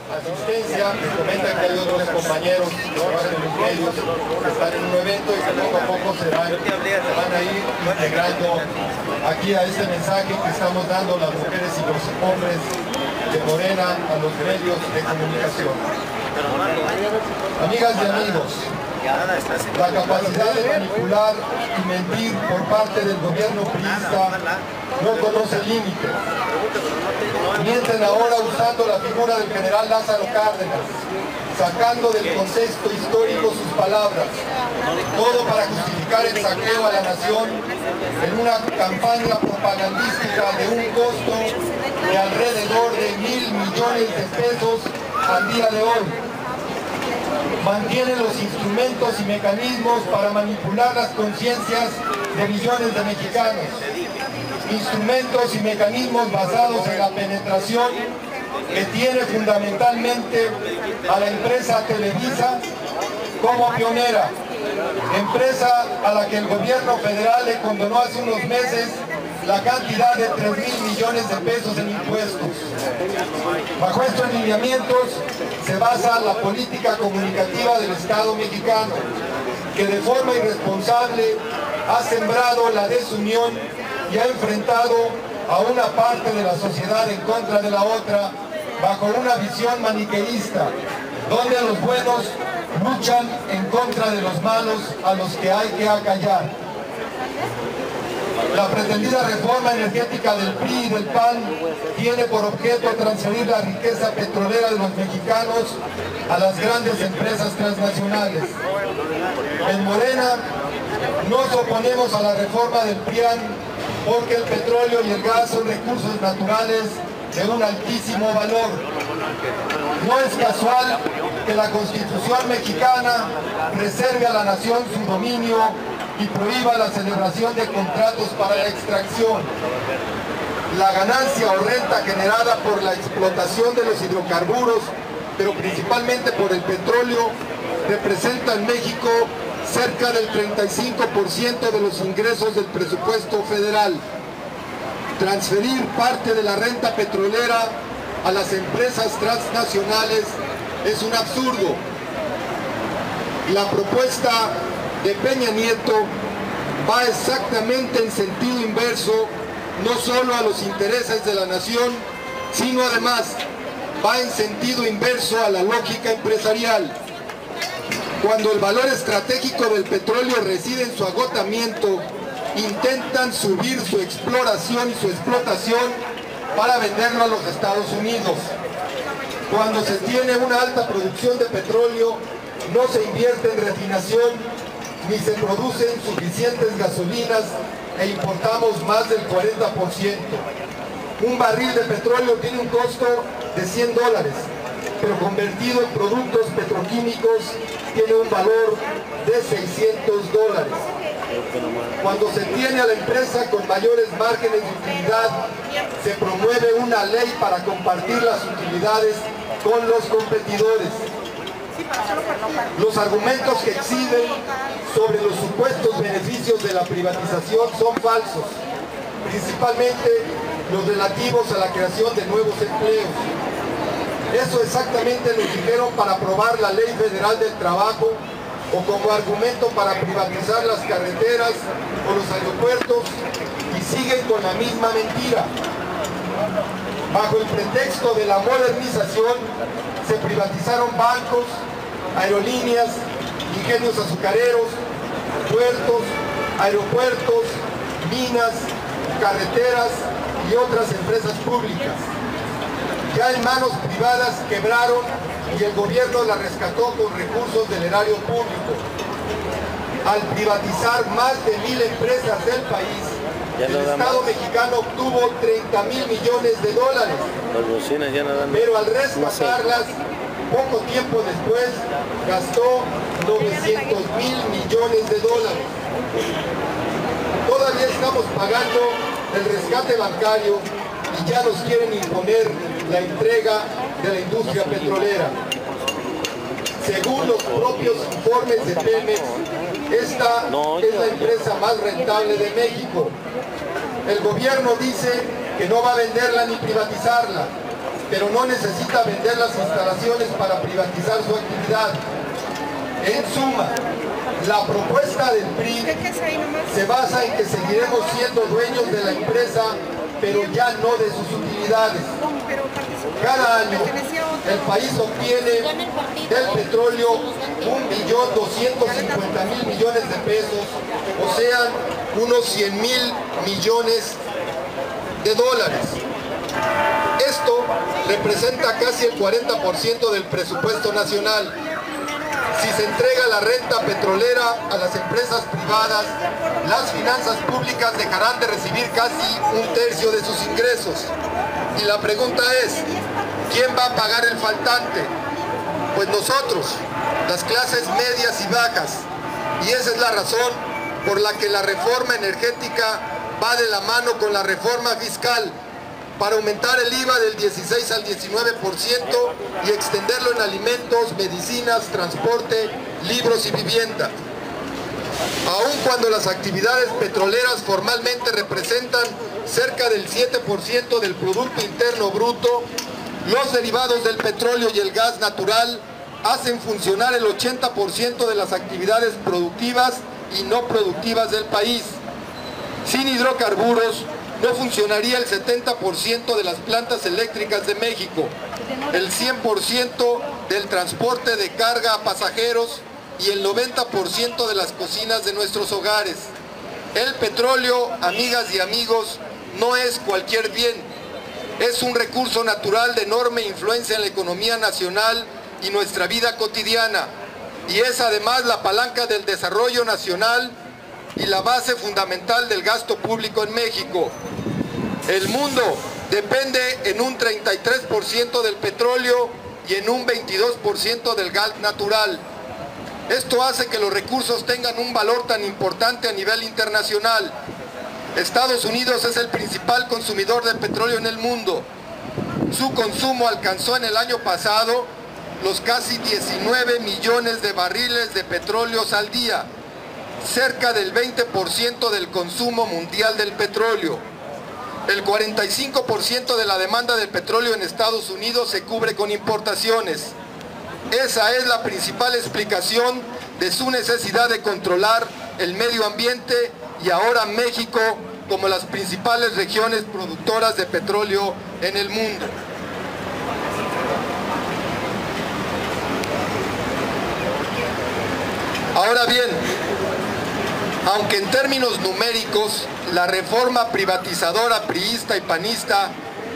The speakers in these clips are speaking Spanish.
asistencia. Me comentan que hay otros compañeros que trabajan en los medios que están en un evento y que poco a poco se van a ir integrando aquí a este mensaje que estamos dando las mujeres y los hombres de Morena a los medios de comunicación. Amigas y amigos, la capacidad de manipular y mentir por parte del gobierno priista no conoce límites. Mienten ahora usando la figura del general Lázaro Cárdenas, sacando del contexto histórico sus palabras, todo para justificar el saqueo a la nación en una campaña propagandística de un costo de alrededor de 1.000 millones de pesos al día de hoy. Mantienen los instrumentos y mecanismos para manipular las conciencias de millones de mexicanos. Instrumentos y mecanismos basados en la penetración que tiene fundamentalmente a la empresa Televisa como pionera, empresa a la que el gobierno federal le condonó hace unos meses la cantidad de 3.000 millones de pesos en impuestos. Bajo estos lineamientos se basa la política comunicativa del Estado mexicano, que de forma irresponsable ha sembrado la desunión y ha enfrentado a una parte de la sociedad en contra de la otra, bajo una visión maniqueísta, donde los buenos luchan en contra de los malos a los que hay que acallar. La pretendida reforma energética del PRI y del PAN tiene por objeto transferir la riqueza petrolera de los mexicanos a las grandes empresas transnacionales. En Morena nos oponemos a la reforma del PRIAN porque el petróleo y el gas son recursos naturales de un altísimo valor. No es casual que la Constitución mexicana reserve a la nación su dominio y prohíba la celebración de contratos para la extracción. La ganancia o renta generada por la explotación de los hidrocarburos, pero principalmente por el petróleo, representa en México cerca del 35% de los ingresos del presupuesto federal. Transferir parte de la renta petrolera a las empresas transnacionales es un absurdo. La propuesta de Peña Nieto va exactamente en sentido inverso, no solo a los intereses de la nación, sino además va en sentido inverso a la lógica empresarial. Cuando el valor estratégico del petróleo reside en su agotamiento, intentan subir su exploración y su explotación para venderlo a los Estados Unidos. Cuando se tiene una alta producción de petróleo, no se invierte en refinación, ni se producen suficientes gasolinas e importamos más del 40%. Un barril de petróleo tiene un costo de $100, pero convertido en productos petroquímicos tiene un valor de $600. Cuando se tiene a la empresa con mayores márgenes de utilidad, se promueve una ley para compartir las utilidades con los competidores. Los argumentos que exhiben sobre los supuestos beneficios de la privatización son falsos, principalmente los relativos a la creación de nuevos empleos. Eso exactamente lo dijeron para aprobar la Ley Federal del Trabajo o como argumento para privatizar las carreteras o los aeropuertos, y siguen con la misma mentira. Bajo el pretexto de la modernización se privatizaron bancos, aerolíneas, ingenios azucareros, puertos, aeropuertos, minas, carreteras y otras empresas públicas. Ya en manos privadas quebraron y el gobierno la rescató con recursos del erario público. Al privatizar más de 1.000 empresas del país, el Estado mexicano obtuvo $30.000 millones. Pero al rescatarlas, poco tiempo después, gastó $900.000 millones. Todavía estamos pagando el rescate bancario y ya nos quieren imponer la entrega de la industria petrolera. Según los propios informes de Pemex, esta es la empresa más rentable de México. El gobierno dice que no va a venderla ni privatizarla, pero no necesita vender las instalaciones para privatizar su actividad. En suma, la propuesta del PRI se basa en que seguiremos siendo dueños de la empresa, pero ya no de sus utilidades. Cada año el país obtiene del petróleo 1.250.000 millones de pesos, o sea, unos 100.000 millones de dólares. Esto representa casi el 40% del presupuesto nacional. Si se entrega la renta petrolera a las empresas privadas, las finanzas públicas dejarán de recibir casi un tercio de sus ingresos. Y la pregunta es, ¿quién va a pagar el faltante? Pues nosotros, las clases medias y bajas. Y esa es la razón por la que la reforma energética va de la mano con la reforma fiscal, para aumentar el IVA del 16 al 19% y extenderlo en alimentos, medicinas, transporte, libros y vivienda. Aun cuando las actividades petroleras formalmente representan cerca del 7% del Producto Interno Bruto, los derivados del petróleo y el gas natural hacen funcionar el 80% de las actividades productivas y no productivas del país. Sin hidrocarburos, no funcionaría el 70% de las plantas eléctricas de México, el 100% del transporte de carga a pasajeros y el 90% de las cocinas de nuestros hogares. El petróleo, amigas y amigos, no es cualquier bien. Es un recurso natural de enorme influencia en la economía nacional y nuestra vida cotidiana. Y es además la palanca del desarrollo nacional y la base fundamental del gasto público en México. El mundo depende en un 33% del petróleo y en un 22% del gas natural. Esto hace que los recursos tengan un valor tan importante a nivel internacional. Estados Unidos es el principal consumidor de petróleo en el mundo. Su consumo alcanzó en el año pasado los casi 19 millones de barriles de petróleo al día, cerca del 20% del consumo mundial del petróleo. El 45% de la demanda del petróleo en Estados Unidos se cubre con importaciones. Esa es la principal explicación de su necesidad de controlar el medio ambiente y ahora México como las principales regiones productoras de petróleo en el mundo. Ahora bien, aunque en términos numéricos la reforma privatizadora priista y panista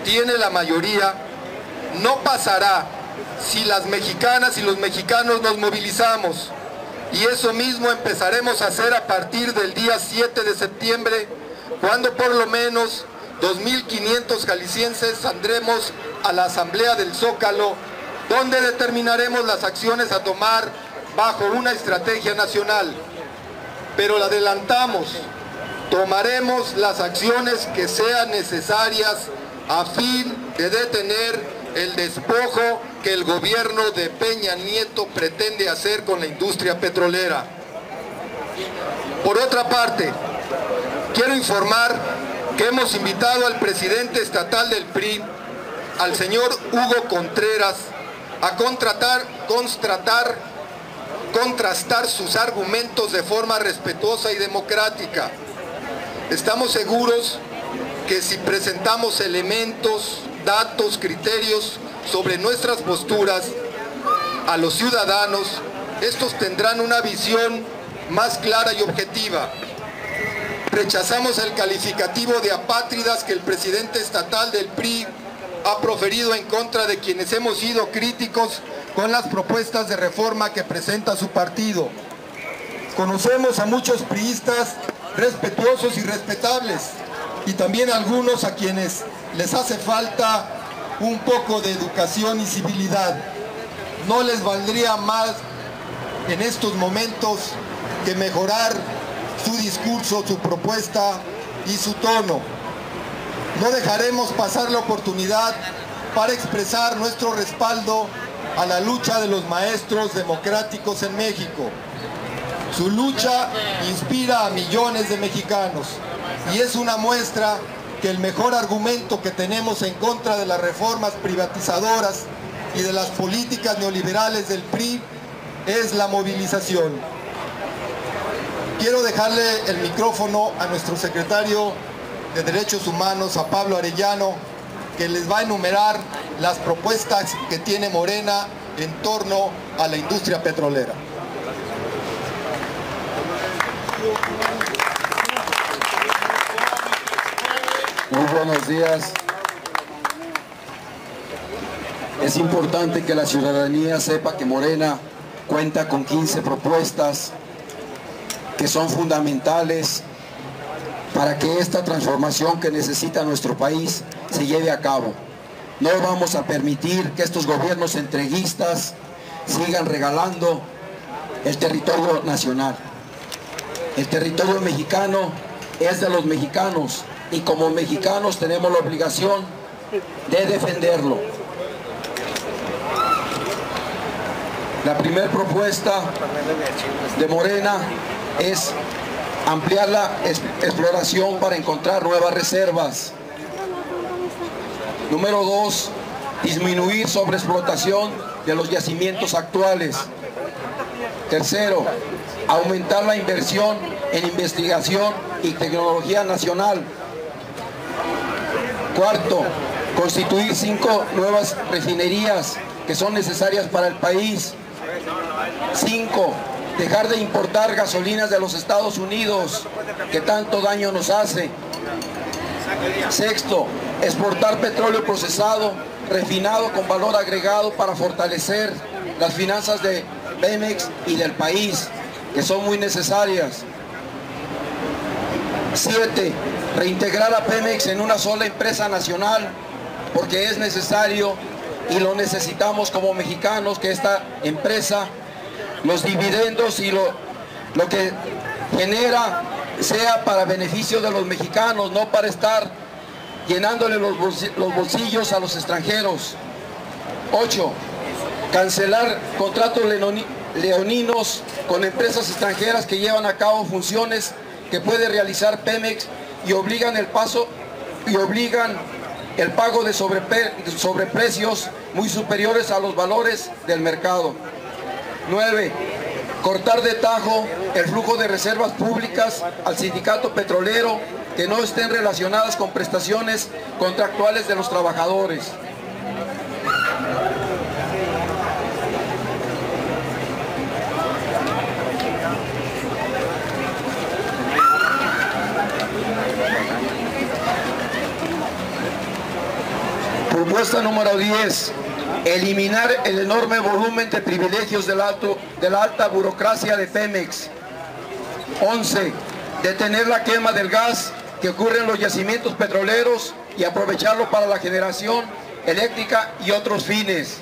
tiene la mayoría, no pasará si las mexicanas y los mexicanos nos movilizamos. Y eso mismo empezaremos a hacer a partir del día 7 de septiembre, cuando por lo menos 2.500 jaliscienses saldremos a la Asamblea del Zócalo, donde determinaremos las acciones a tomar bajo una estrategia nacional. Pero la adelantamos, tomaremos las acciones que sean necesarias a fin de detener el despojo que el gobierno de Peña Nieto pretende hacer con la industria petrolera. Por otra parte, quiero informar que hemos invitado al presidente estatal del PRI, al señor Hugo Contreras, a contrastar sus argumentos de forma respetuosa y democrática. Estamos seguros que si presentamos elementos, datos, criterios sobre nuestras posturas a los ciudadanos, estos tendrán una visión más clara y objetiva. Rechazamos el calificativo de apátridas que el presidente estatal del PRI ha proferido en contra de quienes hemos sido críticos con las propuestas de reforma que presenta su partido. Conocemos a muchos priistas respetuosos y respetables, y también algunos a quienes les hace falta un poco de educación y civilidad. No les valdría más en estos momentos que mejorar su discurso, su propuesta y su tono. No dejaremos pasar la oportunidad para expresar nuestro respaldo a la lucha de los maestros democráticos en México. Su lucha inspira a millones de mexicanos y es una muestra que el mejor argumento que tenemos en contra de las reformas privatizadoras y de las políticas neoliberales del PRI es la movilización. Quiero dejarle el micrófono a nuestro secretario de Derechos Humanos, a Pablo Arellano, que les va a enumerar las propuestas que tiene Morena en torno a la industria petrolera. Muy buenos días. Es importante que la ciudadanía sepa que Morena cuenta con 15 propuestas que son fundamentales para que esta transformación que necesita nuestro país se lleve a cabo. No vamos a permitir que estos gobiernos entreguistas sigan regalando el territorio nacional. El territorio mexicano es de los mexicanos y como mexicanos tenemos la obligación de defenderlo. La primera propuesta de Morena es ampliar la exploración para encontrar nuevas reservas. Número 2, disminuir sobreexplotación de los yacimientos actuales. Tercero, aumentar la inversión en investigación y tecnología nacional. Cuarto, constituir 5 nuevas refinerías que son necesarias para el país. 5, dejar de importar gasolinas de los Estados Unidos, que tanto daño nos hace. Sexto, exportar petróleo procesado, refinado con valor agregado para fortalecer las finanzas de Pemex y del país, que son muy necesarias. 7, reintegrar a Pemex en una sola empresa nacional, porque es necesario y lo necesitamos como mexicanos, que esta empresa, los dividendos y lo que genera sea para beneficio de los mexicanos, no para estar llenándole los bolsillos a los extranjeros. 8, cancelar contratos leoninos con empresas extranjeras que llevan a cabo funciones que puede realizar Pemex y obligan el pago de sobreprecios muy superiores a los valores del mercado. 9, cortar de tajo el flujo de reservas públicas al sindicato petrolero que no estén relacionadas con prestaciones contractuales de los trabajadores. Propuesta número 10. Eliminar el enorme volumen de privilegios de la alta burocracia de Pemex. 11. Detener la quema del gas que ocurre en los yacimientos petroleros y aprovecharlo para la generación eléctrica y otros fines.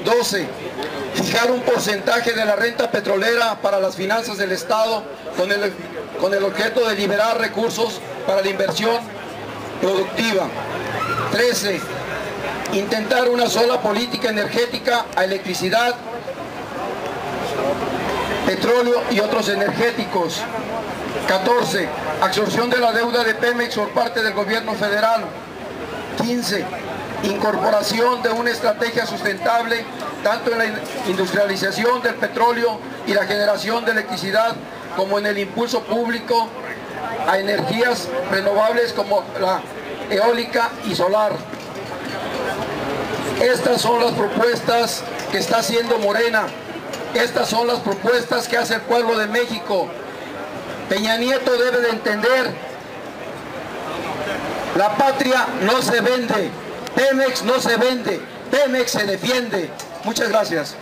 12. Fijar un porcentaje de la renta petrolera para las finanzas del Estado con el objeto de liberar recursos para la inversión productiva. 13. Intentar una sola política energética a electricidad, petróleo y otros energéticos. 14. Absorción de la deuda de Pemex por parte del gobierno federal. 15. Incorporación de una estrategia sustentable tanto en la industrialización del petróleo y la generación de electricidad como en el impulso público a energías renovables como la eólica y solar. Estas son las propuestas que está haciendo Morena. Estas son las propuestas que hace el pueblo de México. Peña Nieto debe de entender, la patria no se vende, Pemex no se vende, Pemex se defiende. Muchas gracias.